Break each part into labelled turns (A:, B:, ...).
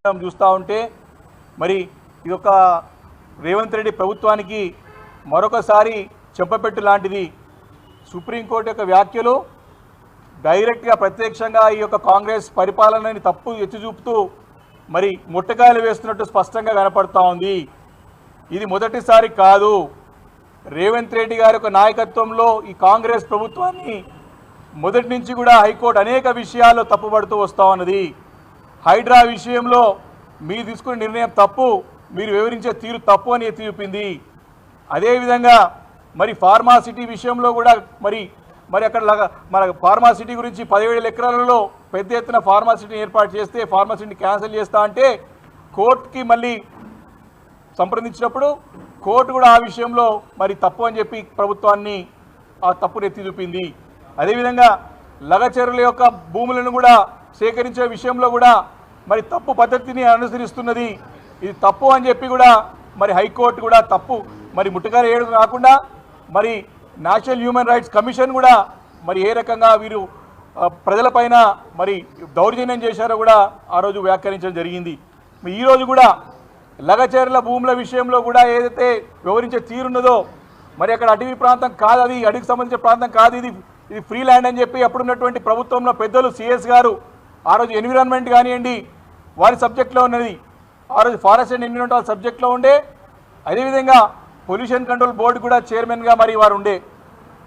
A: చూస్తూ ఉంటే మరి ఇదొక రేవంత్ రెడ్డి ప్రభుత్వానికి మరొకసారి చెంపపెట్టు లాంటిది. సుప్రీంకోర్టు యొక్క వ్యాఖ్యలు డైరెక్ట్గా ప్రత్యక్షంగా ఈ యొక్క కాంగ్రెస్ పరిపాలనని తప్పు ఎత్తి చూపుతూ మరి ముట్టకాయలు వేస్తున్నట్టు స్పష్టంగా కనపడతా ఉంది. ఇది మొదటిసారి కాదు. రేవంత్ రెడ్డి గారి యొక్క నాయకత్వంలో ఈ కాంగ్రెస్ ప్రభుత్వాన్ని మొదటి నుంచి కూడా హైకోర్టు అనేక విషయాల్లో తప్పుపడుతూ వస్తూ ఉన్నది. హైడ్రా విషయంలో మీరు తీసుకునే నిర్ణయం తప్పు, మీరు వివరించే తీరు తప్పు అని ఎత్తి చూపింది. అదేవిధంగా మరి ఫార్మాసిటీ విషయంలో కూడా మరి అక్కడ మన ఫార్మాసిటీ గురించి 17,000 ఎకరాలలో పెద్ద ఎత్తున ఫార్మాసిటీని ఏర్పాటు చేస్తే ఫార్మాసిటీని క్యాన్సిల్ చేస్తా అంటే కోర్టుకి మళ్ళీ సంప్రదించినప్పుడు కోర్టు కూడా ఆ విషయంలో మరి తప్పు అని చెప్పి ప్రభుత్వాన్ని ఆ తప్పును ఎత్తి చూపింది. అదేవిధంగా లగచరుల యొక్క భూములను కూడా సేకరించే విషయంలో కూడా మరి తప్పు పద్ధతిని అనుసరిస్తున్నది. ఇది తప్పు అని చెప్పి కూడా మరి హైకోర్టు కూడా తప్పు మరి ముట్టకాయలు వేయడం కాకుండా మరి నేషనల్ హ్యూమన్ రైట్స్ కమిషన్ కూడా మరి ఏ రకంగా వీరు ప్రజలపైన మరి దౌర్జన్యం చేశారో కూడా ఆ రోజు వ్యాఖ్యానించడం జరిగింది. ఈరోజు కూడా లగచర్ల భూముల విషయంలో కూడా ఏదైతే వివరించే తీరున్నదో మరి అక్కడ అటవీ ప్రాంతం కాదు, అది అడవికి సంబంధించిన ప్రాంతం కాదు, ఇది ఫ్రీ ల్యాండ్ అని చెప్పి అప్పుడున్నటువంటి ప్రభుత్వంలో పెద్దలు సిఎస్ గారు ఆ రోజు ఎన్విరాన్మెంట్ కానివ్వండి వారి సబ్జెక్ట్లో ఉన్నది, ఆ రోజు ఫారెస్ట్ అండ్ ఎన్విరాన్మెంట్ సబ్జెక్ట్లో ఉండే. అదేవిధంగా పొల్యూషన్ కంట్రోల్ బోర్డు కూడా చైర్మన్గా మరి వారు ఉండే.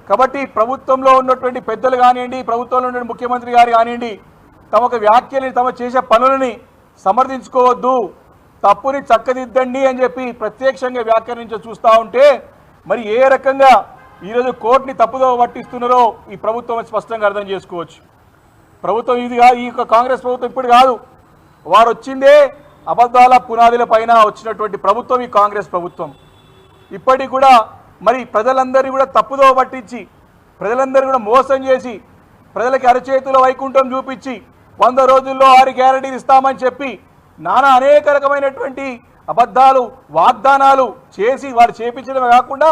A: కాబట్టి ప్రభుత్వంలో ఉన్నటువంటి పెద్దలు కానివ్వండి, ప్రభుత్వంలో ఉన్న ముఖ్యమంత్రి గారు కానివ్వండి, తమకు వ్యాఖ్యలని తమ చేసే పనులని సమర్థించుకోవద్దు, తప్పుని చక్కదిద్దండి అని చెప్పి ప్రత్యక్షంగా వ్యాఖ్యానించి చూస్తూ ఉంటే మరి ఏ రకంగా ఈరోజు కోర్టుని తప్పుదో పట్టిస్తున్నారో ఈ ప్రభుత్వం స్పష్టంగా అర్థం చేసుకోవచ్చు. ప్రభుత్వం ఇదిగా ఈ కాంగ్రెస్ ప్రభుత్వం ఇప్పుడు కాదు, వారు వచ్చిందే అబద్ధాల పునాదుల పైన వచ్చినటువంటి ప్రభుత్వం ఈ కాంగ్రెస్ ప్రభుత్వం. ఇప్పటికి కూడా మరి ప్రజలందరినీ కూడా తప్పుదో పట్టించి ప్రజలందరూ కూడా మోసం చేసి ప్రజలకి అరచేతుల వైకుంఠం చూపించి 100 రోజుల్లో 6 గ్యారెంటీలు ఇస్తామని చెప్పి నానా అనేక రకమైనటువంటి అబద్ధాలు వాగ్దానాలు చేసి వారు చేపించడమే కాకుండా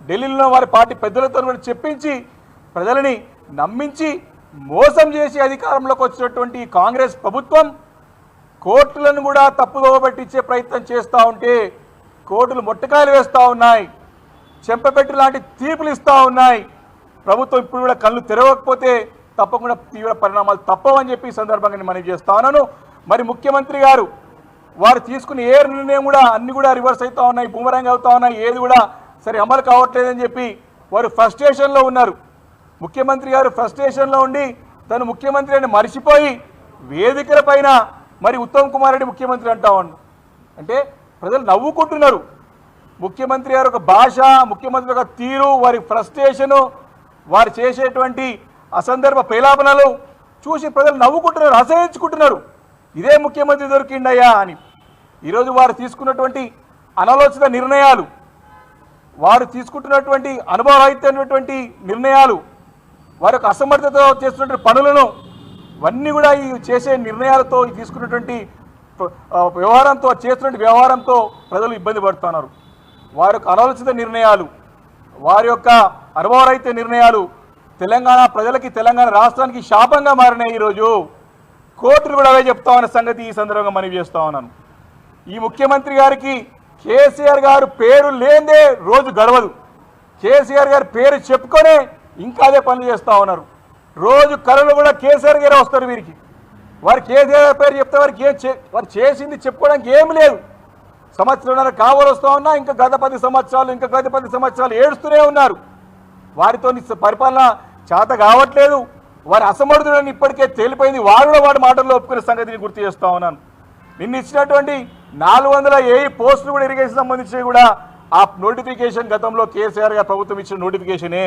A: ఢిల్లీలో వారి పార్టీ పెద్దలతో కూడా చెప్పించి ప్రజలని నమ్మించి మోసం చేసి అధికారంలోకి వచ్చినటువంటి కాంగ్రెస్ ప్రభుత్వం కోర్టులను కూడా తప్పుదో పట్టించే ప్రయత్నం చేస్తూ ఉంటే కోర్టులు మొట్టకాయలు వేస్తూ ఉన్నాయి, చెంపపెట్టు లాంటి తీర్పులు ఇస్తూ ఉన్నాయి. ప్రభుత్వం ఇప్పుడు కూడా కళ్ళు తెరవకపోతే తప్పకుండా తీవ్ర పరిణామాలు తప్పవని చెప్పి ఈ సందర్భంగా నేను మనవి చేస్తా ఉన్నాను. మరి ముఖ్యమంత్రి గారు వారు తీసుకున్న ఏ నిర్ణయం కూడా అన్ని కూడా రివర్స్ అవుతూ ఉన్నాయి, బూమరాంగ్ అవుతూ ఉన్నాయి, ఏది కూడా సరే అమలు కావట్లేదని చెప్పి వారు ఫ్రస్ట్రేషన్లో ఉన్నారు. ముఖ్యమంత్రి గారు ఫ్రస్ట్రేషన్లో ఉండి తను ముఖ్యమంత్రి అని మర్చిపోయి వేదికల పైన మరి ఉత్తమ్ కుమార్ రెడ్డి ముఖ్యమంత్రి అంటా ఉన్నాడు. అంటే ప్రజలు నవ్వుకుంటున్నారు. ముఖ్యమంత్రి గారు ఒక భాష, ముఖ్యమంత్రి యొక్క తీరు, వారి ఫ్రస్ట్రేషను, వారు చేసేటువంటి అసందర్భ పేలాపనలు చూసి ప్రజలు నవ్వుకుంటున్నారు, అసహించుకుంటున్నారు. ఇదే ముఖ్యమంత్రి దొరికిండయ్యా అని. ఈరోజు వారు తీసుకున్నటువంటి అనాలోచిత నిర్ణయాలు, వారు తీసుకుంటున్నటువంటి అనుభవరహితమైనటువంటి నిర్ణయాలు, వారి యొక్క అసమర్థతతో చేస్తున్నటువంటి పనులను ఇవన్నీ కూడా ఈ చేసే నిర్ణయాలతో తీసుకున్నటువంటి వ్యవహారంతో చేస్తున్న వ్యవహారంతో ప్రజలు ఇబ్బంది పడుతున్నారు. వారి యొక్క అనాలోచిత నిర్ణయాలు, వారి యొక్క అనుభవరహిత నిర్ణయాలు తెలంగాణ ప్రజలకి, తెలంగాణ రాష్ట్రానికి శాపంగా మారినాయి. ఈరోజు కోర్టులు కూడా అవే చెప్తా ఉన్న సంగతి ఈ సందర్భంగా మనవి చేస్తా ఉన్నాను. ఈ ముఖ్యమంత్రి గారికి కేసీఆర్ గారు పేరు లేదే రోజు గడవదు. కేసీఆర్ గారి పేరు చెప్పుకొనే ఇంకా అదే పనులు చేస్తూ ఉన్నారు. రోజు కళలు కూడా కేసీఆర్ గారే వస్తారు వీరికి. వారు కేసీఆర్ పేరు చెప్తే వారు చేసింది చెప్పుకోవడానికి ఏమి లేదు. సంవత్సరంన్నర కావాలి వస్తూ ఉన్నా ఇంకా గత 10 సంవత్సరాలు ఏడుస్తూనే ఉన్నారు. వారితో పరిపాలన చేత కావట్లేదు, వారి అసమర్థులని ఇప్పటికే తేలిపోయింది. వారు కూడా వారి మాటల్లో ఒప్పుకునే సంగతిని గుర్తు చేస్తూ ఉన్నాను. నిన్న ఇచ్చినటువంటి 400 పోస్టులు కూడా ఇరిగేషన్ సంబంధించి కూడా ఆ నోటిఫికేషన్ గతంలో కేసీఆర్ గారు ప్రభుత్వం ఇచ్చిన నోటిఫికేషనే.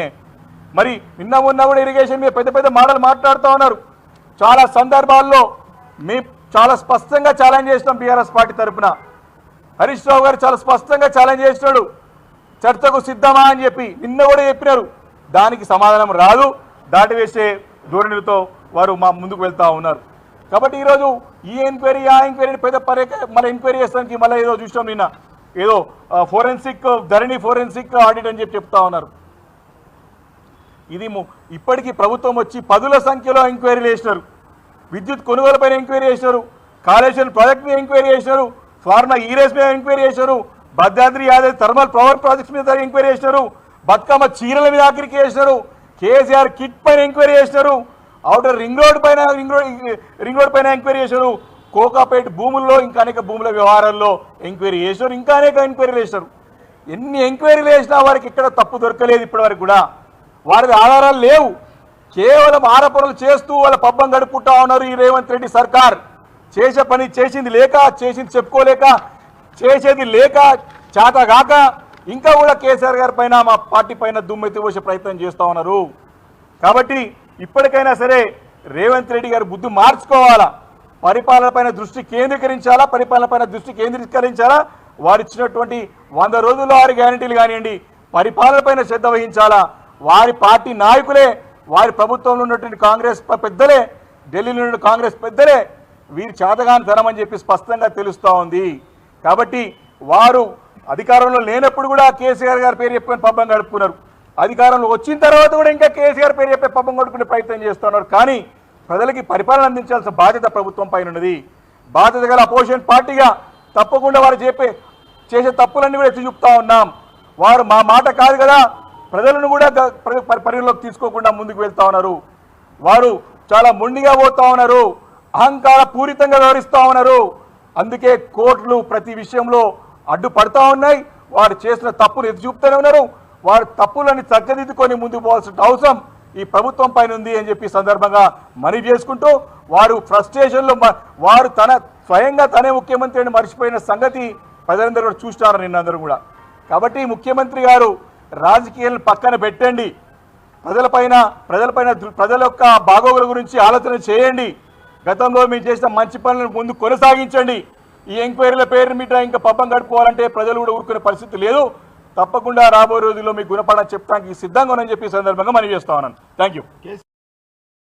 A: మరి నిన్న మొన్న కూడా ఇరిగేషన్ మీద పెద్ద మాటలు మాట్లాడుతూ ఉన్నారు. చాలా సందర్భాల్లో మేము చాలా స్పష్టంగా ఛాలెంజ్ చేసినాం. బీఆర్ఎస్ పార్టీ తరఫున హరీష్ రావు గారు చాలా స్పష్టంగా ఛాలెంజ్ చేసినాడు, చర్చకు సిద్ధమా అని చెప్పి నిన్న కూడా చెప్పినారు. దానికి సమాధానం రాదు, దాటివేసే ధోరణితో వారు ముందుకు వెళ్తూ ఉన్నారు. కాబట్టి ఈరోజు ఈ ఎంక్వైరీ ఆ ఎంక్వైరీని మళ్ళీ ఎంక్వైరీ చేస్తానికి మళ్ళీ ఏదో చూసాం. నిన్న ఏదో ధరణి ఫోరెన్సిక్ ఆడిట్ అని చెప్తా ఉన్నారు. ఇది ఇప్పటికీ ప్రభుత్వం వచ్చి 10ల సంఖ్యలో ఎంక్వైరీలు చేసినారు. విద్యుత్ కొనుగోలుపైన ఎంక్వైరీ చేసినారు, కాళేశ్వరం ప్రాజెక్ట్ మీద ఎంక్వైరీ చేసినారు, ఫార్మా ఈరేస్ మీద ఎంక్వైరీ చేశారు, Bhadradri Yadav thermal power projects మీద ఎంక్వైరీ చేసినారు, బతుకమ్మ చీరల మీద ఆఖరికి చేసినారు, కేసీఆర్ కిట్ పైన ఎంక్వైరీ చేసినారు, అవుటర్ రింగ్ రోడ్ పైన ఎంక్వైరీ చేశారు, కోకాపేట భూముల్లో ఇంకా అనేక భూముల వ్యవహారాల్లో ఎంక్వైరీ చేశారు, ఇంకా అనేక ఎంక్వైరీలు చేశారు. ఎన్ని ఎంక్వైరీలు చేసినా వారికి ఇక్కడ తప్పు దొరకలేదు ఇప్పటి వరకు కూడా. వారికి ఆధారాలు లేవు, కేవలం ఆరోపణలు చేస్తూ వాళ్ళ పబ్బం గడుపుకుంటా ఉన్నారు ఈ రేవంత్ రెడ్డి సర్కార్. చేసే పని చేసింది లేక, చేసింది చెప్పుకోలేక, చేసేది లేక, చేతగాక ఇంకా కూడా కేసీఆర్ గారి పైన మా పార్టీ పైన దుమ్మెత్తి పోసే ప్రయత్నం చేస్తూ ఉన్నారు. కాబట్టి ఇప్పటికైనా సరే రేవంత్ రెడ్డి గారు బుద్ధి మార్చుకోవాలా, పరిపాలన పైన దృష్టి కేంద్రీకరించాలా, వారు ఇచ్చినటువంటి 100 రోజుల్లో 6 గ్యారెంటీలు కానివ్వండి, పరిపాలన పైన శ్రద్ధ వహించాలా. వారి పార్టీ నాయకులే, వారి ప్రభుత్వంలో ఉన్నటువంటి కాంగ్రెస్ పెద్దలే, ఢిల్లీలో ఉన్న కాంగ్రెస్ పెద్దలే వీరు చేతగాని ధనం అని చెప్పి స్పష్టంగా తెలుస్తూ ఉంది. కాబట్టి వారు అధికారంలో లేనప్పుడు కూడా కేసీఆర్ గారి పేరు చెప్పుకొని పబ్బం గడుపుకున్నారు, అధికారంలో వచ్చిన తర్వాత కూడా ఇంకా కేసీఆర్ పేరు చెప్పే పబ్బం గడుపుకునే ప్రయత్నం చేస్తున్నారు. కానీ ప్రజలకి పరిపాలన అందించాల్సిన బాధ్యత ప్రభుత్వం పైన ఉన్నది. బాధ్యత గల అపోజిషన్ పార్టీగా తప్పకుండా వారు చేసే తప్పులన్నీ కూడా ఎత్తి చూపుతా ఉన్నాం. వారు మా మాట కాదు కదా, ప్రజలను కూడా పరిగణలోకి తీసుకోకుండా ముందుకు వెళ్తా ఉన్నారు. వారు చాలా మొండిగా పోతా ఉన్నారు, అహంకార పూరితంగా వ్యవహరిస్తూ ఉన్నారు. అందుకే కోర్టులు ప్రతి విషయంలో అడ్డుపడతా ఉన్నాయి. వారు చేసిన తప్పులు ఎత్తి చూపుతూనే ఉన్నారు. వారు తప్పులని చక్కదిద్దుకొని ముందుకు పోవాల్సిన అవసరం ఈ ప్రభుత్వం పైన ఉంది అని చెప్పి సందర్భంగా మనవి చేసుకుంటూ, వారు ఫ్రస్ట్రేషన్లో వారు స్వయంగా తనే ముఖ్యమంత్రి అని మర్చిపోయిన సంగతి ప్రజలందరూ కూడా చూస్తున్నారు నిన్నందరూ కూడా. కాబట్టి ముఖ్యమంత్రి గారు రాజకీయాలను పక్కన పెట్టండి, ప్రజల యొక్క బాగోగుల గురించి ఆలోచన చేయండి. గతంలో మీరు చేసిన మంచి పనులను ముందు కొనసాగించండి. ఈ ఎంక్వైరీల పేరు మీద ఇంకా పబ్బం గడుపుకోవాలంటే ప్రజలు కూడా ఊరుకునే పరిస్థితి లేదు. తప్పకుండా రాబోయే రోజుల్లో మీకు గుణపడని చెప్పడానికి సిద్ధంగా ఉన్నానని చెప్పి సందర్భంగా మనవి చేస్తా ఉన్నాను. Thank you.